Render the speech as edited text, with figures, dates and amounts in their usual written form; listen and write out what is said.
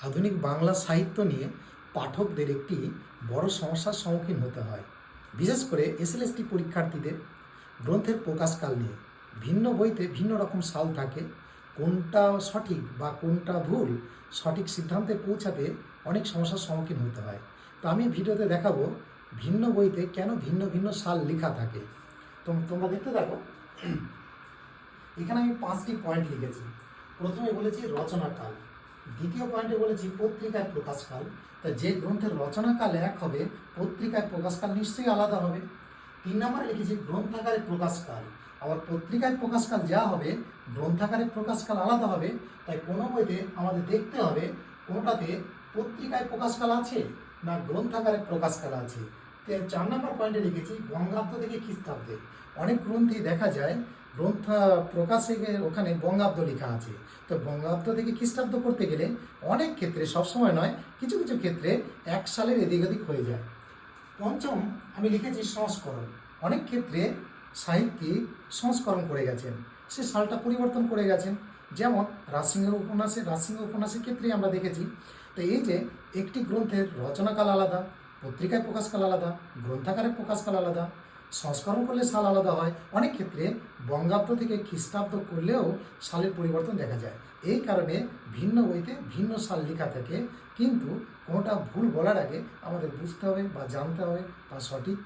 আধুনিক বাংলা সাহিত্য নিয়ে পাঠকদের একটি বড় সমস্যার সম্মুখীন হতে হয়, বিশেষ করে এসএলএসটি পরীক্ষার্থীদের। গ্রন্থের প্রকাশকাল নিয়ে ভিন্ন বইতে ভিন্ন রকম সাল থাকে। কোনটা সঠিক বা কোনটা ভুল সঠিক সিদ্ধান্তে পৌঁছাতে অনেক সমস্যার সম্মুখীন হতে হয়। তো আমি ভিডিওতে দেখাবো ভিন্ন বইতে কেন ভিন্ন ভিন্ন সাল লেখা থাকে। তোমরা দেখতে থাকো। এখানে আমি 5টি পয়েন্ট লিখেছি। প্রথমে বলেছি রচনাকাল, দ্বিতীয় পয়েন্টে বলেছি পত্রিকায় প্রকাশকাল। তা যে গ্রন্থের রচনাকাল এক হবে, পত্রিকায় প্রকাশকাল নিশ্চয়ই আলাদা হবে। 3 নম্বরে লিখেছি গ্রন্থাগারে প্রকাশকাল, আবার পত্রিকায় প্রকাশকাল যা হবে গ্রন্থাগারে প্রকাশকাল আলাদা হবে। তাই কোনো বইতে আমাদের দেখতে হবে কোনোটাতে পত্রিকায় প্রকাশকাল আছে না গ্রন্থাগারে প্রকাশকাল আছে। 4 নম্বর পয়েন্টে লিখেছি বঙ্গাব্দ থেকে খ্রিস্টাব্দে। অনেক গ্রন্থেই দেখা যায় গ্রন্থ প্রকাশে ওখানে বঙ্গাব্দ লেখা আছে। তো বঙ্গাব্দ থেকে খ্রিস্টাব্দ করতে গেলে অনেক ক্ষেত্রে, সবসময় নয়, কিছু কিছু ক্ষেত্রে 1 সালের এদিক ওদিক হয়ে যায়। পঞ্চম আমি লিখেছি সংস্করণ। অনেক ক্ষেত্রে সাহিত্যিক সংস্করণ করে গেছেন, সে সালটা পরিবর্তন করে গেছেন। যেমন রাজসিংহের উপন্যাসের ক্ষেত্রেই আমরা দেখেছি। তো এই যে একটি গ্রন্থের রচনাকাল আলাদা, পত্রিকায় প্রকাশকাল আলাদা, গ্রন্থাগারে প্রকাশকাল আলাদা, সংস্করণ করলে সাল আলাদা হয়। অনেক ক্ষেত্রে বঙ্গাব্দ থেকে খ্রিস্টাব্দ করলেও সালের পরিবর্তন দেখা যায়। এই কারণে ভিন্ন বইতে ভিন্ন সাল লেখা থাকে। কিন্তু কোনোটা ভুল বলার আগে আমাদের বুঝতে হবে বা জানতে হবে বা সঠিক